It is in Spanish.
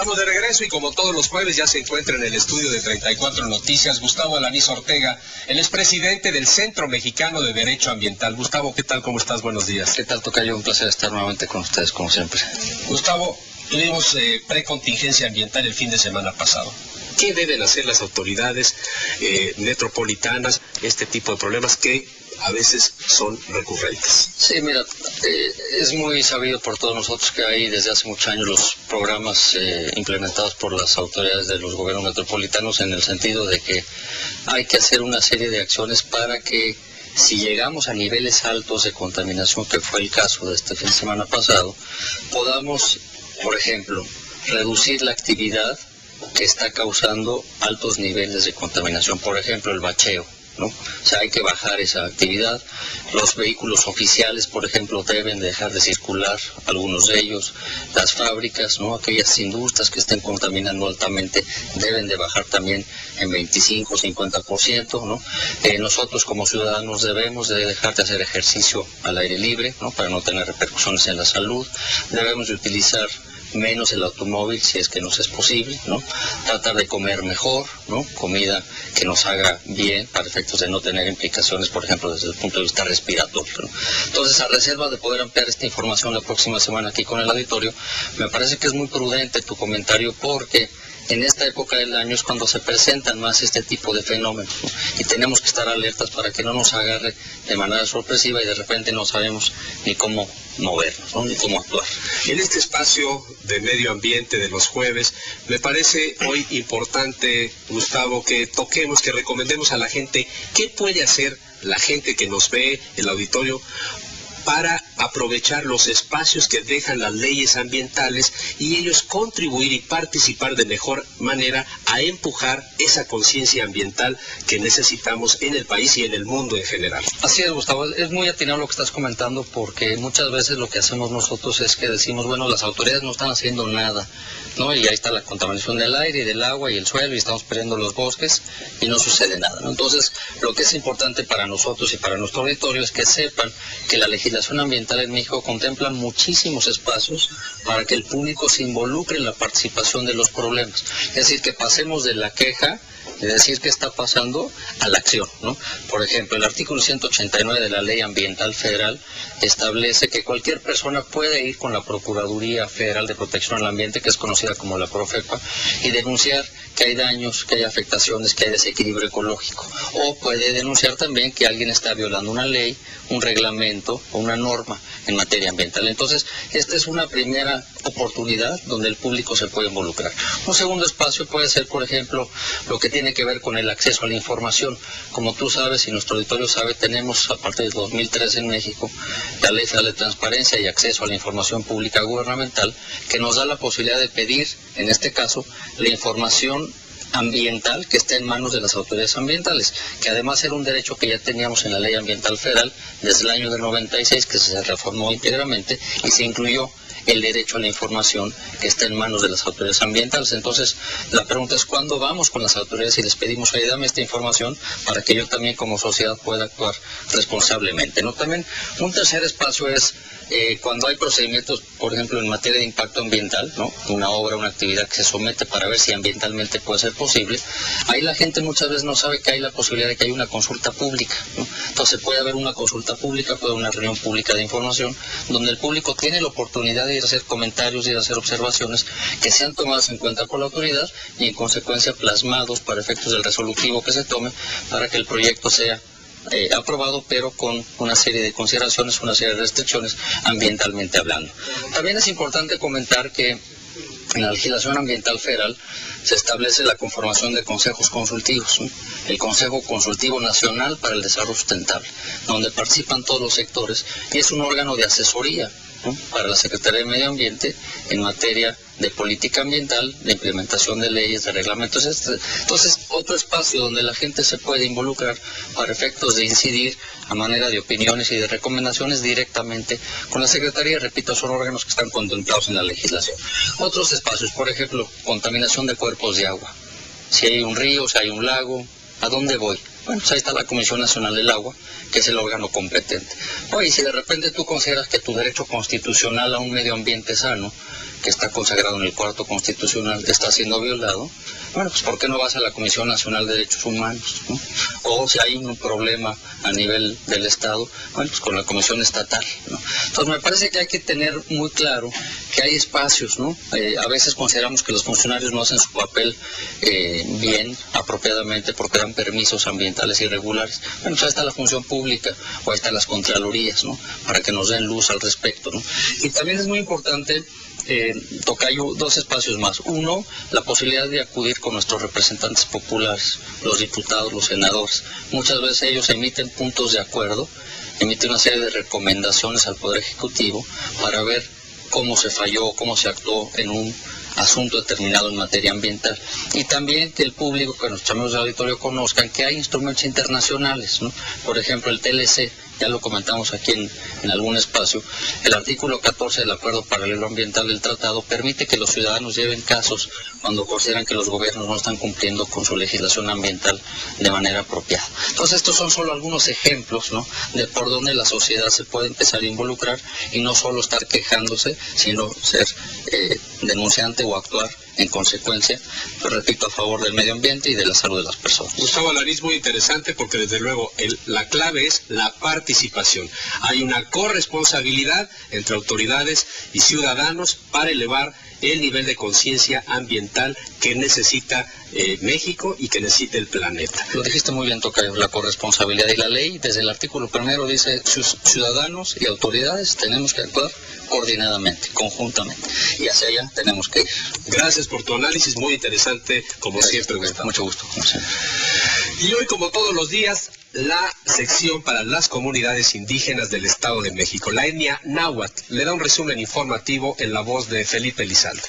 Estamos de regreso y como todos los jueves ya se encuentra en el estudio de 34 Noticias Gustavo Alanís Ortega, el expresidente del Centro Mexicano de Derecho Ambiental. Gustavo, ¿qué tal? ¿Cómo estás? Buenos días. ¿Qué tal, tocayo? Un placer estar nuevamente con ustedes, como siempre. Gustavo, tuvimos precontingencia ambiental el fin de semana pasado. ¿Qué deben hacer las autoridades metropolitanas este tipo de problemas que a veces son recurrentes? Sí, mira, es muy sabido por todos nosotros que hay desde hace muchos años los programas implementados por las autoridades de los gobiernos metropolitanos en el sentido de que hay que hacer una serie de acciones para que si llegamos a niveles altos de contaminación, que fue el caso de este fin de semana pasado, podamos, por ejemplo, reducir la actividad que está causando altos niveles de contaminación, por ejemplo, el bacheo, ¿no? O sea, hay que bajar esa actividad. Los vehículos oficiales, por ejemplo, deben dejar de circular, algunos de ellos. Las fábricas, ¿no? Aquellas industrias que estén contaminando altamente deben de bajar también en 25 o 50%, ¿no? Nosotros como ciudadanos debemos de dejar de hacer ejercicio al aire libre, ¿no? Para no tener repercusiones en la salud. Debemos de utilizar menos el automóvil si es que nos es posible, ¿no? Tratar de comer mejor, ¿no? Comida que nos haga bien para efectos de no tener implicaciones, por ejemplo, desde el punto de vista respiratorio, ¿no? Entonces, a reserva de poder ampliar esta información la próxima semana aquí con el auditorio, me parece que es muy prudente tu comentario porque en esta época del año es cuando se presentan más este tipo de fenómenos, ¿no? Y tenemos que estar alertas para que no nos agarre de manera sorpresiva y de repente no sabemos ni cómo movernos, ¿no? Ni cómo actuar. En este espacio de medio ambiente de los jueves, me parece hoy importante, Gustavo, que toquemos, que recomendemos a la gente qué puede hacer la gente que nos ve, el auditorio, para aprovechar los espacios que dejan las leyes ambientales y ellos contribuir y participar de mejor manera a empujar esa conciencia ambiental que necesitamos en el país y en el mundo en general. Así es, Gustavo, es muy atinado lo que estás comentando porque muchas veces lo que hacemos nosotros es que decimos, bueno, las autoridades no están haciendo nada, ¿no? Y ahí está la contaminación del aire y del agua y el suelo y estamos perdiendo los bosques y no sucede nada, ¿no? Entonces, lo que es importante para nosotros y para nuestro auditorio es que sepan que la legislación ambiental en México contempla muchísimos espacios para que el público se involucre en la participación de los problemas. Es decir, que pasemos de la queja, de decir qué está pasando, a la acción, ¿no? Por ejemplo, el artículo 189 de la Ley Ambiental Federal establece que cualquier persona puede ir con la Procuraduría Federal de Protección al Ambiente, que es conocida como la Profepa, y denunciar que hay daños, que hay afectaciones, que hay desequilibrio ecológico. O puede denunciar también que alguien está violando una ley, un reglamento o una norma en materia ambiental. Entonces, esta es una primera oportunidad donde el público se puede involucrar. Un segundo espacio puede ser, por ejemplo, lo que tiene que ver con el acceso a la información. Como tú sabes y nuestro auditorio sabe, tenemos a partir de 2003 en México la Ley Federal de Transparencia y Acceso a la Información Pública Gubernamental, que nos da la posibilidad de pedir, en este caso, la información ambiental que está en manos de las autoridades ambientales, que además era un derecho que ya teníamos en la Ley Ambiental Federal desde el año del 96, que se reformó íntegramente y se incluyó el derecho a la información que está en manos de las autoridades ambientales. Entonces, la pregunta es ¿cuándo vamos con las autoridades y les pedimos, ahí dame esta información para que yo también como sociedad pueda actuar responsablemente, ¿no? También un tercer espacio es cuando hay procedimientos, por ejemplo, en materia de impacto ambiental, ¿no? Una obra, una actividad que se somete para ver si ambientalmente puede ser posible, ahí la gente muchas veces no sabe que hay la posibilidad de que haya una consulta pública, ¿no? Entonces puede haber una consulta pública, puede haber una reunión pública de información, donde el público tiene la oportunidad de ir a hacer comentarios y ir a hacer observaciones que sean tomadas en cuenta por la autoridad y en consecuencia plasmados para efectos del resolutivo que se tome para que el proyecto sea aprobado, pero con una serie de consideraciones, una serie de restricciones ambientalmente hablando. También es importante comentar que en la legislación ambiental federal se establece la conformación de consejos consultivos, ¿no? El Consejo Consultivo Nacional para el Desarrollo Sustentable, donde participan todos los sectores y es un órgano de asesoría, ¿no? Para la Secretaría de Medio Ambiente en materia de política ambiental, de implementación de leyes, de reglamentos. Entonces, otro espacio donde la gente se puede involucrar para efectos de incidir a manera de opiniones y de recomendaciones directamente con la Secretaría. Repito, son órganos que están contemplados en la legislación. Otros espacios, por ejemplo, contaminación de cuerpos de agua. Si hay un río, si hay un lago, ¿a dónde voy? Bueno, pues ahí está la Comisión Nacional del Agua, que es el órgano competente. Oye, si de repente tú consideras que tu derecho constitucional a un medio ambiente sano que está consagrado en el cuarto constitucional está siendo violado, bueno, pues ¿por qué no vas a la Comisión Nacional de Derechos Humanos, ¿no? O si hay un problema a nivel del Estado, bueno, pues con la Comisión Estatal, ¿no? Entonces me parece que hay que tener muy claro que hay espacios, ¿no? A veces consideramos que los funcionarios no hacen su papel bien, apropiadamente, porque dan permisos ambientales irregulares. Bueno, pues ahí está la función pública, o ahí están las contralorías, ¿no? Para que nos den luz al respecto, ¿no? Y también es muy importante, tocayo, dos espacios más. Uno, la posibilidad de acudir con nuestros representantes populares, los diputados, los senadores. Muchas veces ellos emiten puntos de acuerdo, emiten una serie de recomendaciones al Poder Ejecutivo para ver cómo se falló, cómo se actuó en un asunto determinado en materia ambiental. Y también que el público, que nuestros amigos del auditorio conozcan que hay instrumentos internacionales, ¿no? Por ejemplo, el TLC, ya lo comentamos aquí en algún espacio, el artículo 14 del Acuerdo Paralelo Ambiental del Tratado permite que los ciudadanos lleven casos cuando consideran que los gobiernos no están cumpliendo con su legislación ambiental de manera apropiada. Entonces, estos son solo algunos ejemplos, ¿no?, de por donde la sociedad se puede empezar a involucrar y no solo estar quejándose, sino ser denunciante o actuar en consecuencia, pues repito, a favor del medio ambiente y de la salud de las personas. Gustavo Alariz, muy interesante porque desde luego la clave es la participación. Hay una corresponsabilidad entre autoridades y ciudadanos para elevar el nivel de conciencia ambiental que necesita México y que necesita el planeta. Lo dijiste muy bien, tocayo, la corresponsabilidad, y la ley desde el artículo primero dice: ciudadanos y autoridades tenemos que actuar coordinadamente, conjuntamente, y hacia allá tenemos que ir. Gracias por tu análisis, muy interesante, como Gracias, siempre, Gustavo. Mucho gusto. Y hoy, como todos los días, la sección para las comunidades indígenas del Estado de México, la etnia náhuatl, le da un resumen informativo en la voz de Felipe Elizalde.